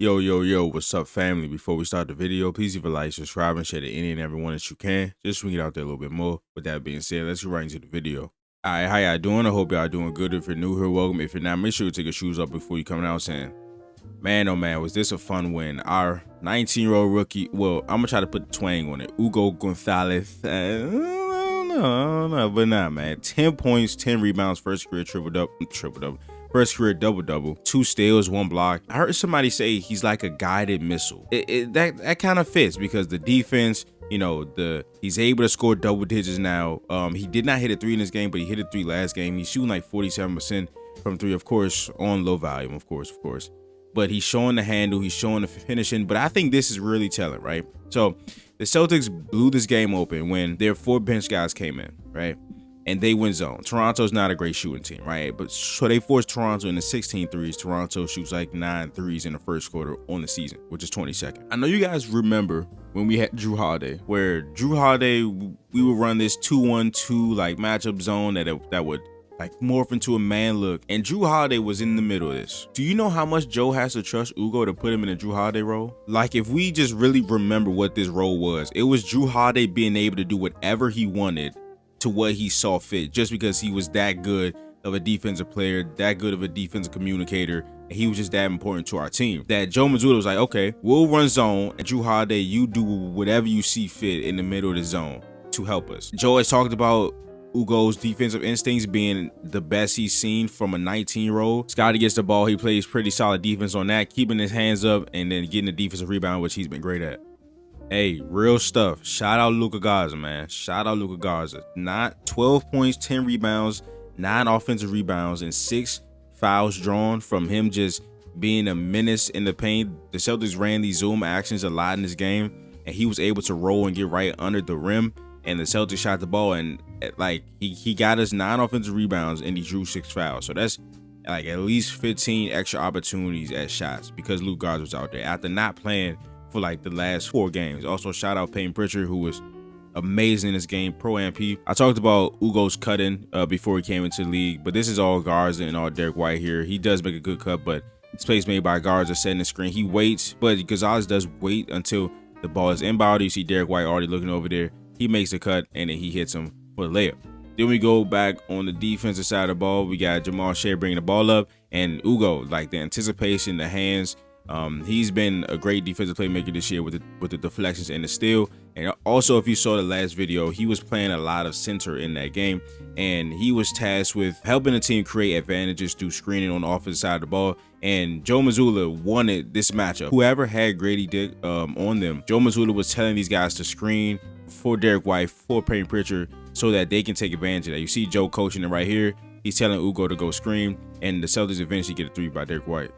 Yo, what's up, family? Before we start the video, please leave a like, subscribe, and share to any and everyone that you can. Just swing it out there a little bit more. With that being said, let's get right into the video. Alright, how y'all doing? I hope y'all doing good. If you're new here, welcome. If you're not, make sure you take your shoes off before you come out saying, man, oh man, was this a fun win? Our 19-year-old rookie, well, I'm gonna try to put the twang on it. Hugo Gonzalez. No, but nah, man. 10 points, 10 rebounds, first career triple-double. First career double-double, 2 steals, 1 block. I heard somebody say he's like a guided missile. That kind of fits because the defense, you know, he's able to score double digits now. He did not hit a 3 in this game, but he hit a 3 last game. He's shooting like 47% from 3, of course, on low volume, of course. But he's showing the handle, he's showing the finishing. But I think this is really telling, right? So the Celtics blew this game open when their 4 bench guys came in, right? And they went zone. Toronto's not a great shooting team, right? But so they forced Toronto into 16 threes. Toronto shoots like 9 threes in the first quarter on the season, which is 22nd. I know you guys remember when we had Jrue Holiday, where Jrue Holiday, we would run this 2-1-2 like matchup zone that would like morph into a man look. And Jrue Holiday was in the middle of this. Do you know how much Joe has to trust Hugo to put him in a Jrue Holiday role? Like, if we just really remember what this role was, it was Jrue Holiday being able to do whatever he wanted to what he saw fit, just because he was that good of a defensive player, that good of a defensive communicator, and he was just that important to our team, that Joe Mazzulla was like, okay, we'll run zone, and Jrue Holiday, you do whatever you see fit in the middle of the zone to help us. Joe has talked about Hugo's defensive instincts being the best he's seen from a 19-year-old. Scotty gets the ball, he plays pretty solid defense on that, keeping his hands up and then getting the defensive rebound, which he's been great at. Hey, real stuff. Shout out Luka Garza, man. Shout out Luka Garza. Not 12 points, 10 rebounds, 9 offensive rebounds, and 6 fouls drawn from him just being a menace in the paint. The Celtics ran these zoom actions a lot in this game, and he was able to roll and get right under the rim, and the Celtics shot the ball, and like he got us 9 offensive rebounds, and he drew 6 fouls. So that's like at least 15 extra opportunities at shots because Luka Garza was out there after not playing for like the last 4 games. Also, shout out Peyton Pritchard, who was amazing in this game, pro MP. I talked about Hugo's cutting before he came into the league, but this is all Garza and all Derek White here. He does make a good cut, but this play's made by Garza setting the screen. He waits, but Gonzalez does wait until the ball is inbound. You see Derek White already looking over there. He makes the cut, and then he hits him for the layup. Then we go back on the defensive side of the ball. We got Jamal Shea bringing the ball up, and Hugo, like the anticipation, the hands. He's been a great defensive playmaker this year with the deflections and the steal. And also, if you saw the last video, he was playing a lot of center in that game, and he was tasked with helping the team create advantages through screening on the offensive side of the ball. And Joe Mazzulla wanted this matchup. Whoever had Grady Dick on them, Joe Mazzulla was telling these guys to screen for Derek White, for Peyton Pritchard, so that they can take advantage of that. You see Joe coaching it right here. He's telling Hugo to go screen, and the Celtics eventually get a 3 by Derek White.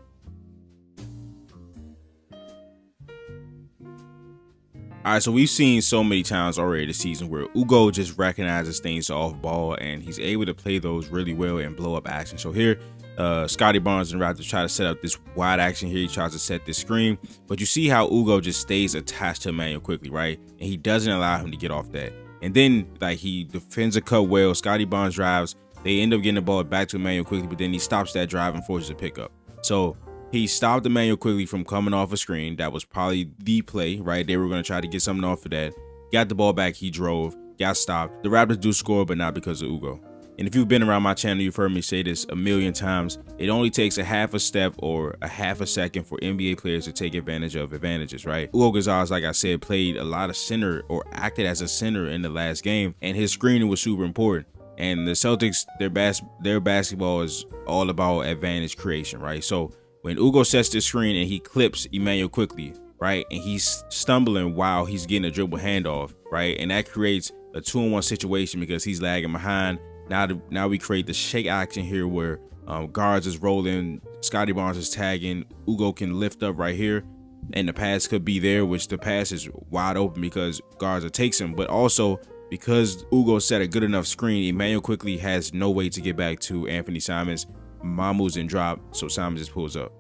All right, so we've seen so many times already this season where Hugo just recognizes things off ball, and he's able to play those really well and blow up action. So here, Scotty Barnes and Raptors try to set up this wide action here. He tries to set this screen, but you see how Hugo just stays attached to Emmanuel quickly, right? And he doesn't allow him to get off that. And then, like, he defends a cut well. Scotty Barnes drives. They end up getting the ball back to Emmanuel quickly, but then he stops that drive and forces a pickup. So he stopped Emmanuel quickly from coming off a screen. That was probably the play, right? They were going to try to get something off of that. Got the ball back. He drove. Got stopped. The Raptors do score, but not because of Hugo. And if you've been around my channel, you've heard me say this a million times. It only takes a half a step or a half a second for NBA players to take advantage of advantages, right? Hugo Gonzalez, like I said, played a lot of center or acted as a center in the last game, and his screening was super important. And the Celtics, their basketball is all about advantage creation, right? So when Hugo sets the screen and he clips Emmanuel quickly, right, and he's stumbling while he's getting a dribble handoff, right, and that creates a 2-on-1 situation because he's lagging behind. Now we create the shake action here where guards is rolling, Scotty Barnes is tagging, Hugo can lift up right here, and the pass could be there, which the pass is wide open because Garza takes him, but also because Hugo set a good enough screen, Emmanuel quickly has no way to get back to Anthony Simons. Mamu's in drop, so Simons just pulls up.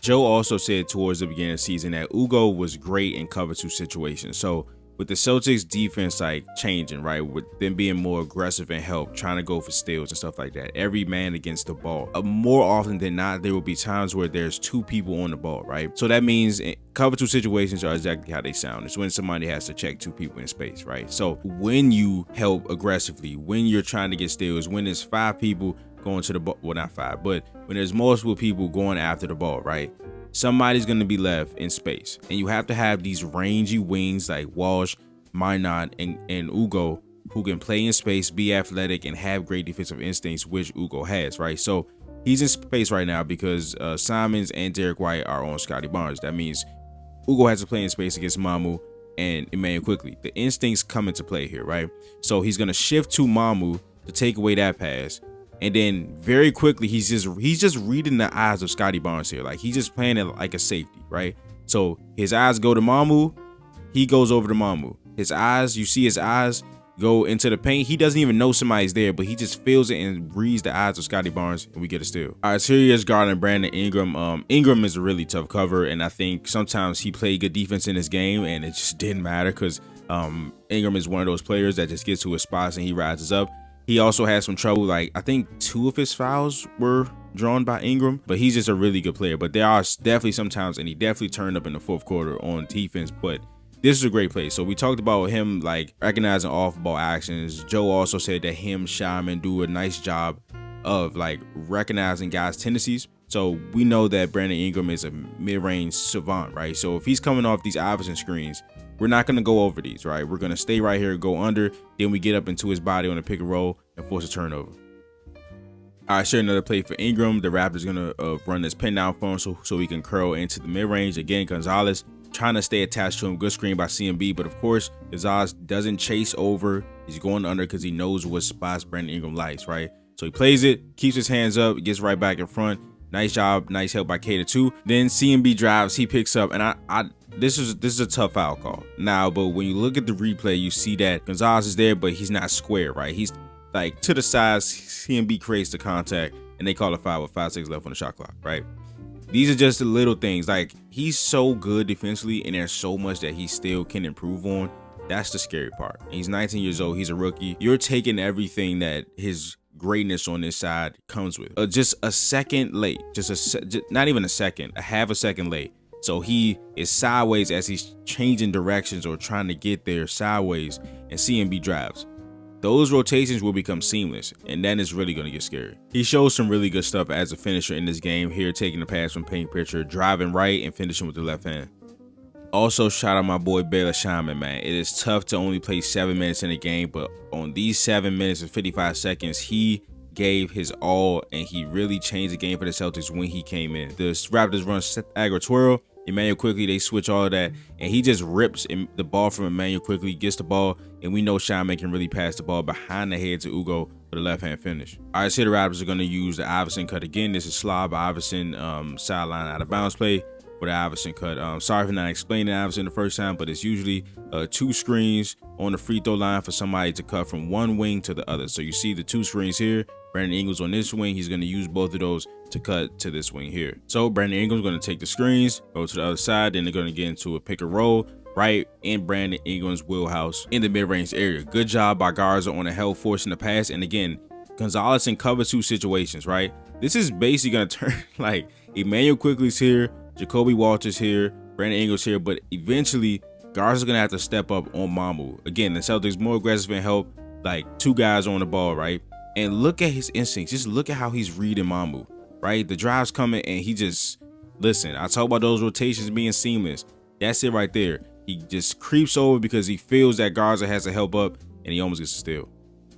Joe also said towards the beginning of the season that Hugo was great in cover 2 situations. So with the Celtics defense like changing, right, with them being more aggressive and help, trying to go for steals and stuff like that, every man against the ball, more often than not, there will be times where there's two people on the ball, right? So that means cover two situations are exactly how they sound. It's when somebody has to check two people in space, right? So when you help aggressively, when you're trying to get steals, when there's 5 people going to the ball, well, not 5, but when there's multiple people going after the ball, right, somebody's going to be left in space, and you have to have these rangy wings like Walsh, Minot, and Hugo, who can play in space, be athletic, and have great defensive instincts, which Hugo has, right? So he's in space right now because Simons and Derek White are on Scotty Barnes. That means Hugo has to play in space against Mamu and Emmanuel quickly. The instincts come into play here, right? So he's going to shift to Mamu to take away that pass. And then very quickly, he's just reading the eyes of Scotty Barnes here. Like, he's just playing it like a safety, right? So his eyes go to Mamu. He goes over to Mamu. His eyes, you see his eyes go into the paint. He doesn't even know somebody's there, but he just feels it and reads the eyes of Scotty Barnes, and we get a steal. All right, so here he is guarding Brandon Ingram. Ingram is a really tough cover, and I think sometimes he played good defense in this game, and it just didn't matter because Ingram is one of those players that just gets to his spots and he rises up. He also had some trouble. Like, I think 2 of his fouls were drawn by Ingram, but he's just a really good player. But there are definitely sometimes, and he definitely turned up in the 4th quarter on defense, but this is a great play. So we talked about him like recognizing off-ball actions. Joe also said that him, Shaman do a nice job of like recognizing guys' tendencies. So we know that Brandon Ingram is a mid-range savant, right? So if he's coming off these Iverson screens, we're not going to go over these, right? We're going to stay right here, go under, then we get up into his body on a pick and roll and force a turnover. All right, share another play for Ingram. The Raptors going to run this pin down for him so he can curl into the mid-range. Again, Gonzalez trying to stay attached to him. Good screen by CMB, but of course, Gonzalez doesn't chase over. He's going under because he knows what spots Brandon Ingram likes, right? So he plays it, keeps his hands up, gets right back in front. Nice job, nice help by Cater too. Then CMB drives, he picks up, and this is a tough foul call now. But when you look at the replay, you see that Gonzalez is there, but he's not square, right? He's like to the side. CMB creates the contact, and they call a foul with 5 seconds left on the shot clock, right? These are just the little things. Like, he's so good defensively, and there's so much that he still can improve on. That's the scary part. He's 19 years old. He's a rookie. You're taking everything that his greatness on this side comes with. Just a second late. Not even a second. A half a second late. So he is sideways as he's changing directions or trying to get there sideways, and CMB drives. Those rotations will become seamless, and then it's really going to get scary. He shows some really good stuff as a finisher in this game here, taking the pass from paint picture, driving right, and finishing with the left hand. Also, shout out my boy Baylor Shaman, man. It is tough to only play 7 minutes in a game, but on these 7 minutes and 55 seconds, he gave his all, and he really changed the game for the Celtics when he came in. The Raptors run stagger twirl. Emmanuel quickly, they switch all of that, and he just rips the ball from Emmanuel quickly, gets the ball, and we know Shaman can really pass the ball behind the head to Hugo for the left-hand finish. All right, so the Raptors are going to use the Iverson cut again. This is slob Iverson sideline out of bounds play for the Iverson cut. Sorry for not explaining Iverson the first time, but it's usually 2 screens on the free throw line for somebody to cut from one wing to the other. So you see the 2 screens here. Brandon Ingram's on this wing. He's going to use both of those to cut to this wing here. So Brandon Ingram's going to take the screens, go to the other side, then they're going to get into a pick and roll right in Brandon Ingram's wheelhouse in the mid-range area. Good job by Garza on the help forcing the pass. And again, Gonzalez in cover 2 situations, right? This is basically going to turn like Emmanuel Quickly's here, Jacoby Walters here, Brandon Ingram's here, but eventually Garza's going to have to step up on Mamu. Again, the Celtics more aggressive and help, like 2 guys on the ball, right? And look at his instincts. Just look at how he's reading Mamu, right? The drive's coming, and he just, listen, I talk about those rotations being seamless. That's it right there. He just creeps over because he feels that Garza has to help up, and he almost gets a steal.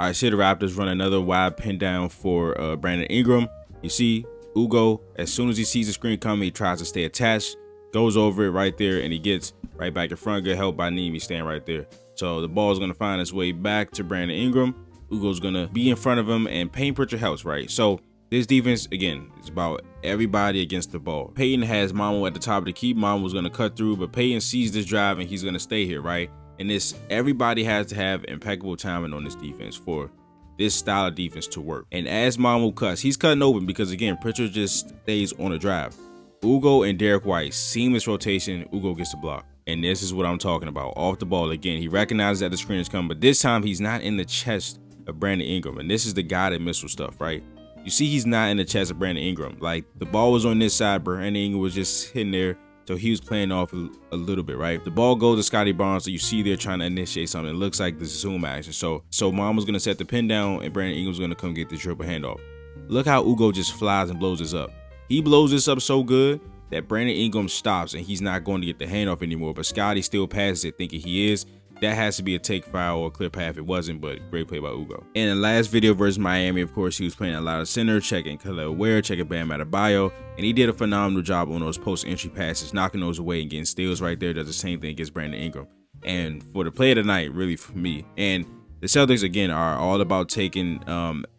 All right, so the Raptors run another wide pin down for Brandon Ingram. You see Hugo, as soon as he sees the screen coming, he tries to stay attached, goes over it right there, and he gets right back in front. Good help by Nemi staying right there. So the ball is going to find its way back to Brandon Ingram. Hugo's going to be in front of him, and paint picture helps, right? So this defense, again, is about everybody against the ball. Peyton has Mamu at the top of the key. Mamu's going to cut through, but Peyton sees this drive, and he's going to stay here, right? And this, everybody has to have impeccable timing on this defense for this style of defense to work. And as Mamu cuts, he's cutting open because, again, Pritchard just stays on the drive. Hugo and Derek White, seamless rotation. Hugo gets the block. And this is what I'm talking about. Off the ball again. He recognizes that the screen is coming, but this time he's not in the chest of Brandon Ingram. And this is the guided missile stuff, right? You see he's not in the chest of Brandon Ingram. Like, the ball was on this side, Brandon Ingram was just hitting there. So he was playing off a little bit, right? The ball goes to Scotty Barnes, so you see they're trying to initiate something. It looks like the zoom action. So Mom was going to set the pin down, and Brandon Ingram's going to come get the triple handoff. Look how Hugo just flies and blows this up. He blows this up so good that Brandon Ingram stops, and he's not going to get the handoff anymore. But Scotty still passes it thinking he is. That has to be a take foul or a clear path. It wasn't, but great play by Hugo. In the last video versus Miami, of course, he was playing a lot of center, checking Khalil Ware, checking Bam Adebayo, and he did a phenomenal job on those post-entry passes, knocking those away and getting steals right there. Does the same thing against Brandon Ingram. And for the play of the night, really for me, and the Celtics, again, are all about taking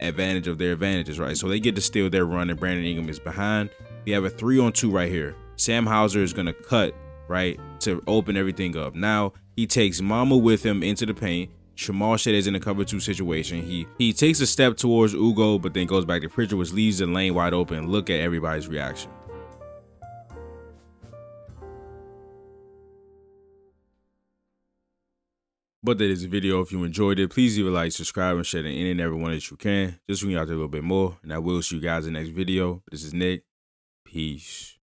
advantage of their advantages, right? So they get to steal their run, and Brandon Ingram is behind. We have a 3-on-2 right here. Sam Hauser is going to cut, right, to open everything up. Now, he takes Mama with him into the paint. Jamal Shead is in a cover 2 situation. He takes a step towards Hugo, but then goes back to Pritchard, which leaves the lane wide open. Look at everybody's reaction. But that is the video. If you enjoyed it, please leave a like, subscribe, and share to any and everyone that you can. Just bring you out there a little bit more. And I will see you guys in the next video. This is Nick. Peace.